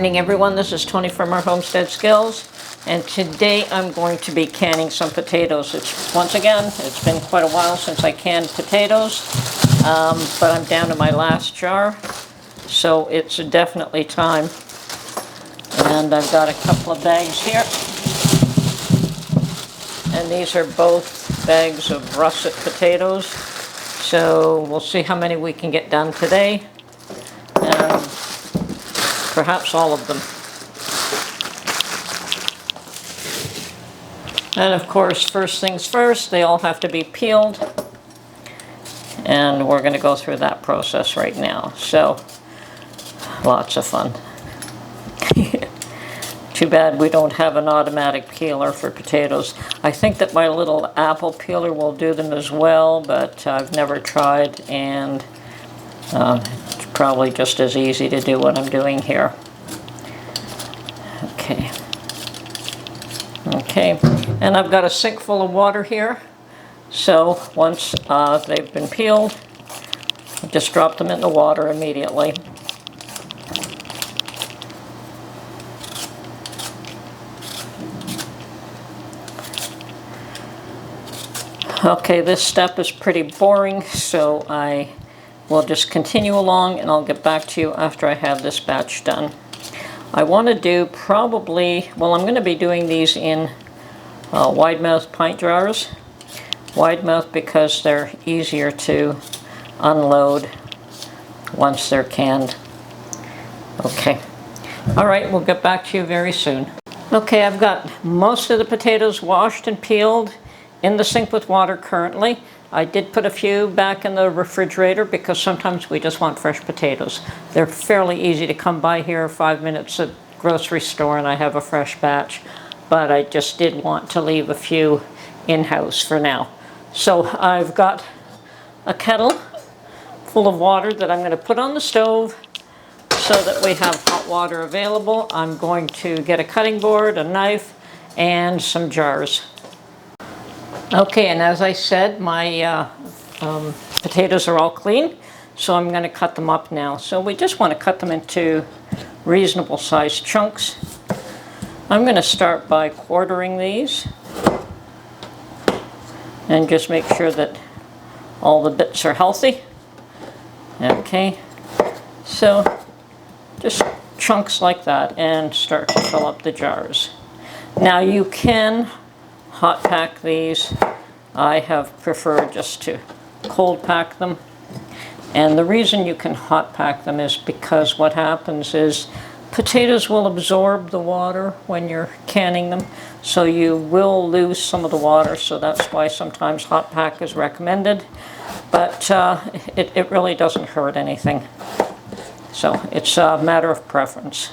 morning, everyone. This is Tony from our Homestead Skills, and today I'm going to be canning some potatoes. Once again, it's been quite a while since I canned potatoes, but I'm down to my last jar, so it's definitely time. And I've got a couple of bags here, and these are both bags of russet potatoes, so we'll see how many we can get done today. Perhaps all of them. And of course, first things first, they all have to be peeled. And we're going to go through that process right now. So, lots of fun. Too bad we don't have an automatic peeler for potatoes. I think that my little apple peeler will do them as well, but I've never tried, and it's probably just as easy to do what I'm doing here. Okay, and I've got a sink full of water here, so once they've been peeled, just drop them in the water immediately. Okay, this step is pretty boring, so I will just continue along, and I'll get back to you after I have this batch done. I want to do probably, well, I'm going to be doing these in wide mouth pint jars. Wide mouth because they're easier to unload once they're canned. Okay. All right, we'll get back to you very soon. Okay, I've got most of the potatoes washed and peeled in the sink with water currently. I did put a few back in the refrigerator because sometimes we just want fresh potatoes. They're fairly easy to come by here, 5 minutes at grocery store, and I have a fresh batch. But I just did want to leave a few in-house for now. So I've got a kettle full of water that I'm going to put on the stove so that we have hot water available. I'm going to get a cutting board, a knife, and some jars. Okay, and as I said, my potatoes are all clean, so I'm going to cut them up now. So we just want to cut them into reasonable sized chunks. I'm going to start by quartering these and just make sure that all the bits are healthy. Okay, so just chunks like that, and start to fill up the jars. Now you can hot pack these. I have preferred just to cold pack them, and the reason you can hot pack them is because what happens is potatoes will absorb the water when you're canning them, so you will lose some of the water, so that's why sometimes hot pack is recommended, but it really doesn't hurt anything, so it's a matter of preference.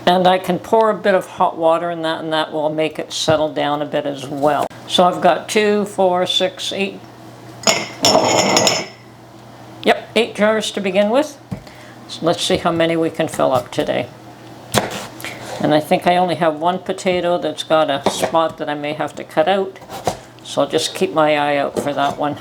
And I can pour a bit of hot water in that, and that will make it settle down a bit as well. So I've got 2, 4, 6, 8. Yep, 8 jars to begin with. So let's see how many we can fill up today. And I think I only have one potato that's got a spot that I may have to cut out. So I'll just keep my eye out for that one.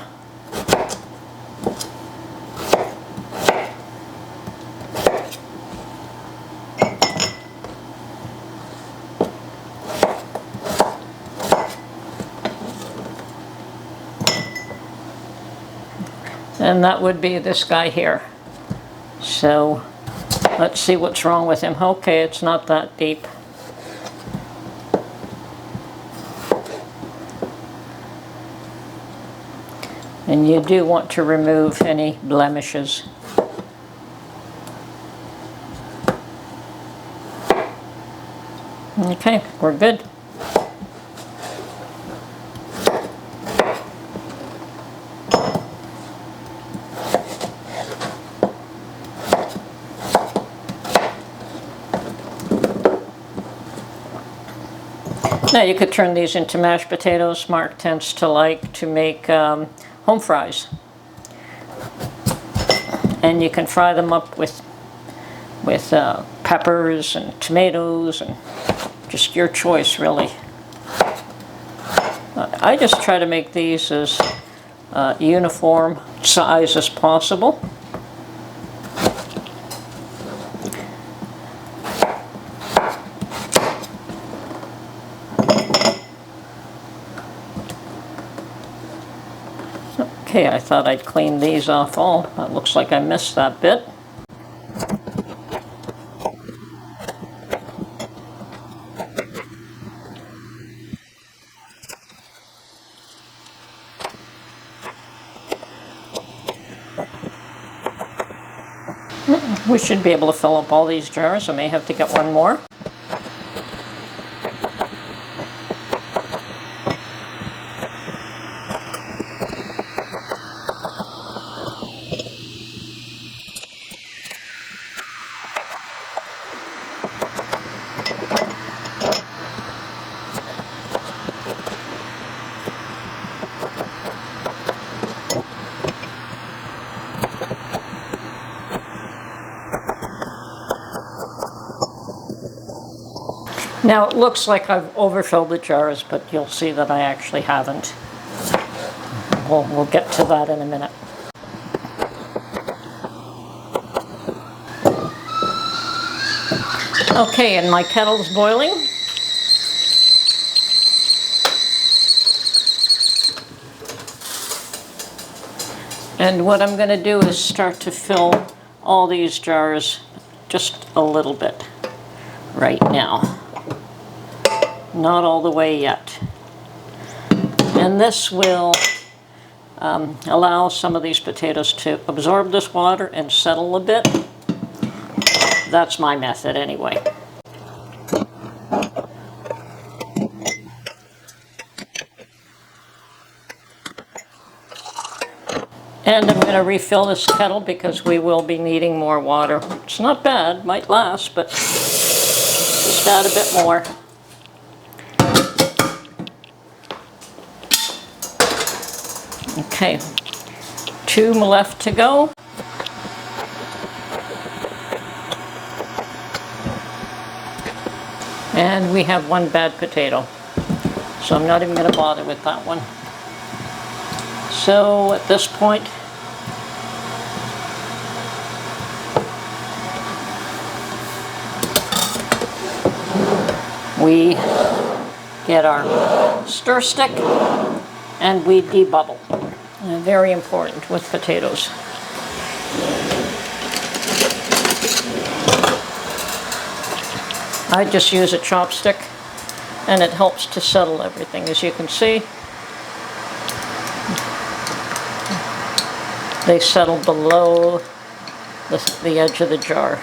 And that would be this guy here. So let's see what's wrong with him. Okay, it's not that deep. And you do want to remove any blemishes. Okay, we're good. Now you could turn these into mashed potatoes. Mark tends to like to make home fries. And you can fry them up with peppers and tomatoes, and just your choice, really. I just try to make these as uniform size as possible. Okay, I thought I'd clean these off all. It looks like I missed that bit. We should be able to fill up all these jars. I may have to get one more. Now it looks like I've overfilled the jars, but you'll see that I actually haven't. We'll get to that in a minute. Okay, and my kettle's boiling. And what I'm going to do is start to fill all these jars just a little bit right now. Not all the way yet. And this will allow some of these potatoes to absorb this water and settle a bit. That's my method anyway. And I'm going to refill this kettle because we will be needing more water. It's not bad, might last, but just add a bit more. Okay, 2 left to go. And we have 1 bad potato. So I'm not even going to bother with that one. So at this point, we get our stir stick and we debubble. Very important with potatoes. I just use a chopstick and it helps to settle everything. As you can see, they settle below the edge of the jar.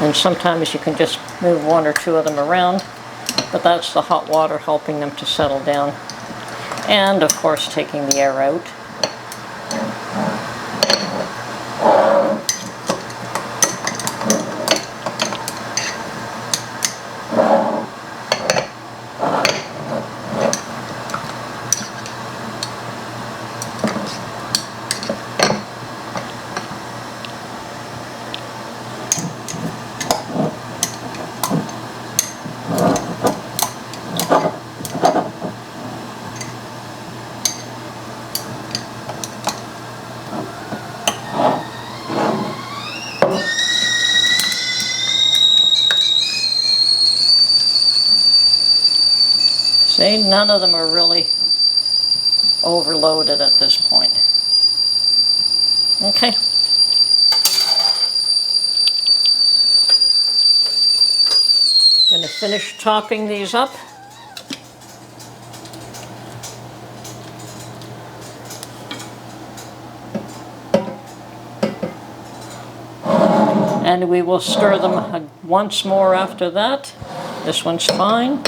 And sometimes you can just move 1 or 2 of them around, but that's the hot water helping them to settle down. And of course taking the air out. See, none of them are really overloaded at this point. Okay. I'm going to finish topping these up. And we will stir them once more after that. This one's fine.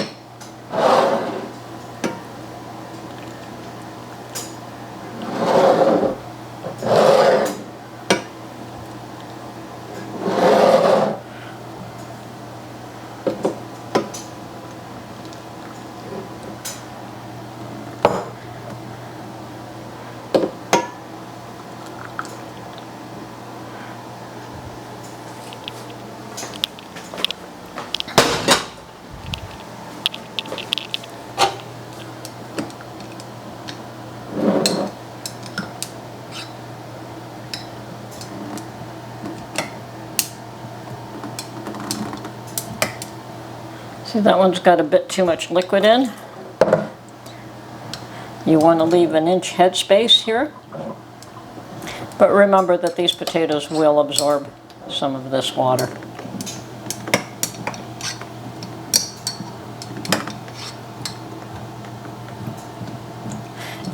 See, that one's got a bit too much liquid in. You want to leave an inch headspace here. But remember that these potatoes will absorb some of this water.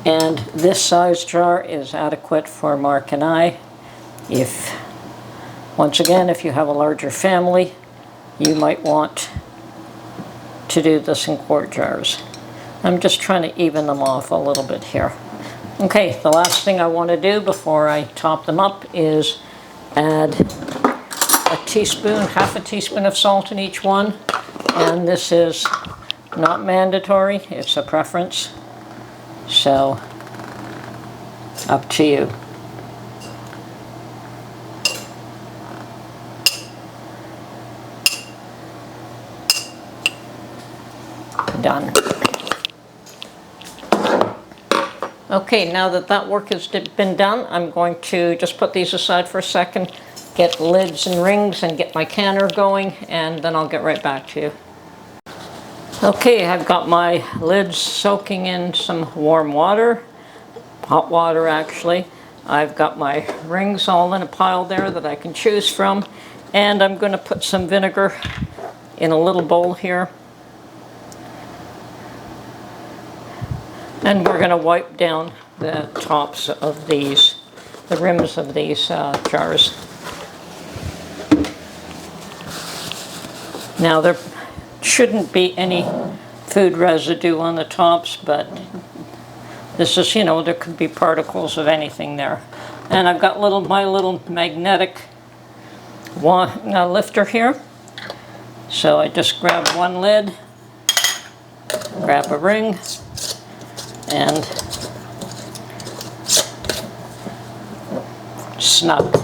And this size jar is adequate for Mark and I. Once again, if you have a larger family, you might want to do this in quart jars. I'm just trying to even them off a little bit here. Okay, the last thing I want to do before I top them up is add a teaspoon, half a teaspoon of salt in each one. And this is not mandatory, it's a preference. So, up to you. Done. Okay, now that that work has been done, I'm going to just put these aside for a second, get lids and rings and get my canner going, and then I'll get right back to you. Okay, I've got my lids soaking in some warm water, hot water actually. I've got my rings all in a pile there that I can choose from, and I'm going to put some vinegar in a little bowl here. And we're going to wipe down the tops of these, the rims of these jars. Now there shouldn't be any food residue on the tops, but this is, you know, there could be particles of anything there. And I've got my little magnetic lifter here. So I just grab one lid, grab a ring, and snug.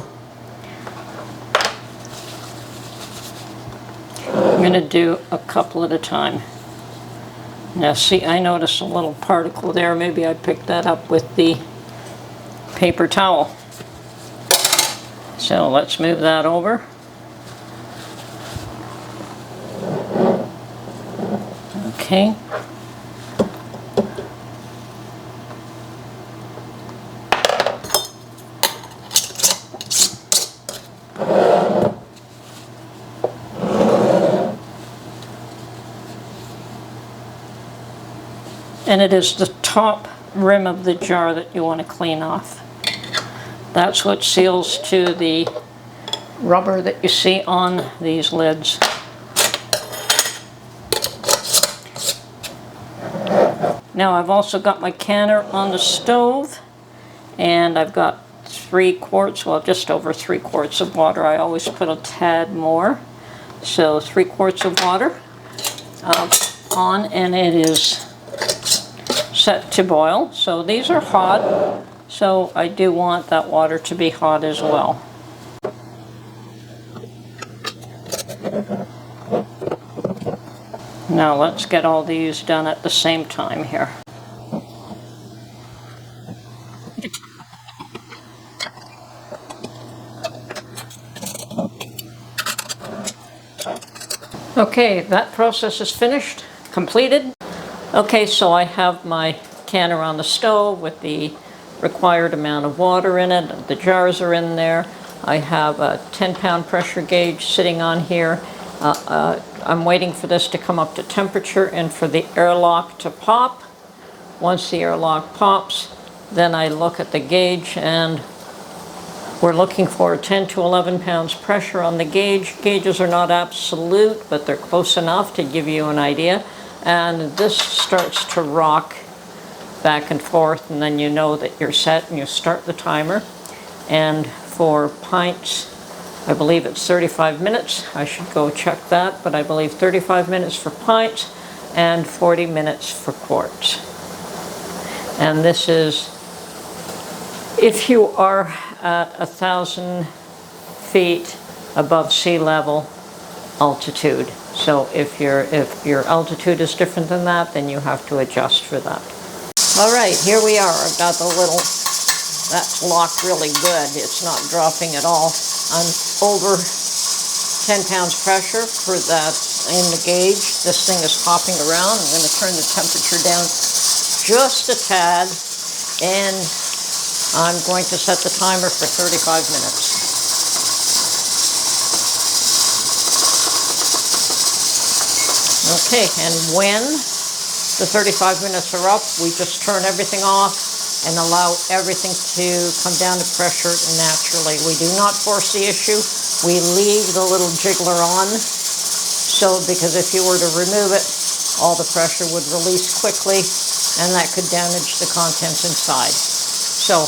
I'm going to do a couple at a time. Now see, I noticed a little particle there. Maybe I picked that up with the paper towel. So let's move that over. Okay. And it is the top rim of the jar that you want to clean off. That's what seals to the rubber that you see on these lids. Now I've also got my canner on the stove, and I've got 3 quarts, well just over 3 quarts of water. I always put a tad more. So 3 quarts of water on, and it is set to boil. So these are hot, so I do want that water to be hot as well. Now let's get all these done at the same time here. Okay, that process is finished, completed. Okay, so I have my canner on the stove with the required amount of water in it. The jars are in there. I have a 10-pound pressure gauge sitting on here. I'm waiting for this to come up to temperature and for the airlock to pop. Once the airlock pops, then I look at the gauge, and we're looking for 10 to 11 pounds pressure on the gauge. Gauges are not absolute, but they're close enough to give you an idea. And this starts to rock back and forth, and then you know that you're set and you start the timer. And for pints, I believe it's 35 minutes. I should go check that, but I believe 35 minutes for pints and 40 minutes for quarts. And this is if you are at 1,000 feet above sea level altitude. So if your altitude is different than that, then you have to adjust for that. All right, here we are. I've got the little, that's locked really good. It's not dropping at all. I'm over 10 pounds pressure for that in the gauge. This thing is hopping around. I'm going to turn the temperature down just a tad, and I'm going to set the timer for 35 minutes. Okay, and when the 35 minutes are up, we just turn everything off and allow everything to come down to pressure naturally. We do not force the issue. We leave the little jiggler on, because if you were to remove it, all the pressure would release quickly, and that could damage the contents inside. So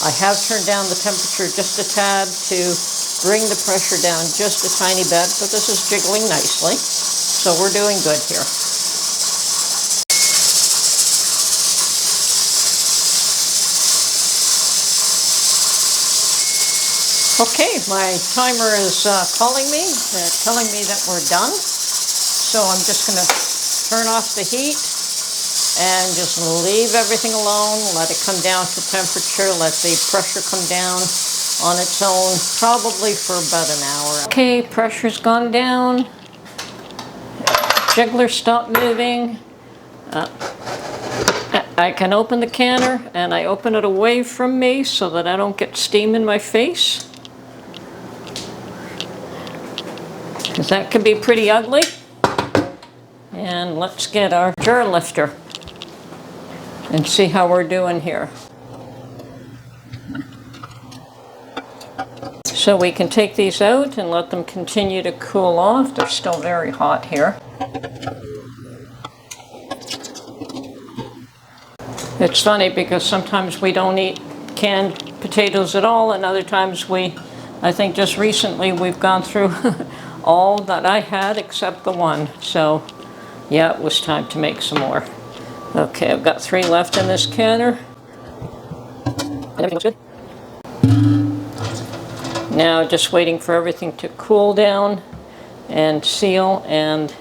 I have turned down the temperature just a tad to bring the pressure down just a tiny bit, but this is jiggling nicely, so we're doing good here. Okay, my timer is calling me, telling me that we're done. So I'm just going to turn off the heat and just leave everything alone, let it come down to temperature, let the pressure come down on its own, probably for about an hour. Okay, pressure's gone down. Jiggler stopped moving. I can open the canner, and I open it away from me so that I don't get steam in my face, because that can be pretty ugly. And let's get our jar lifter and see how we're doing here. So we can take these out and let them continue to cool off. They're still very hot here. It's funny because sometimes we don't eat canned potatoes at all, and other times I think just recently we've gone through all that I had except the one. So yeah, it was time to make some more. Okay, I've got 3 left in this canner. Everything looks good. Now just waiting for everything to cool down and seal, and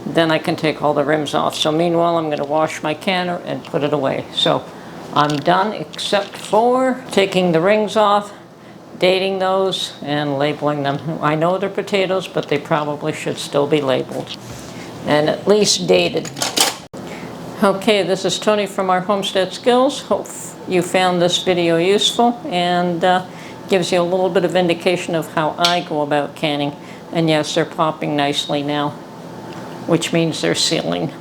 then I can take all the rims off. So meanwhile, I'm going to wash my canner and put it away. So I'm done except for taking the rings off, dating those, and labeling them. I know they're potatoes, but they probably should still be labeled and at least dated. Okay, this is Tony from our Homestead Skills. Hope you found this video useful and gives you a little bit of indication of how I go about canning. And yes, they're popping nicely now, which means they're sealing.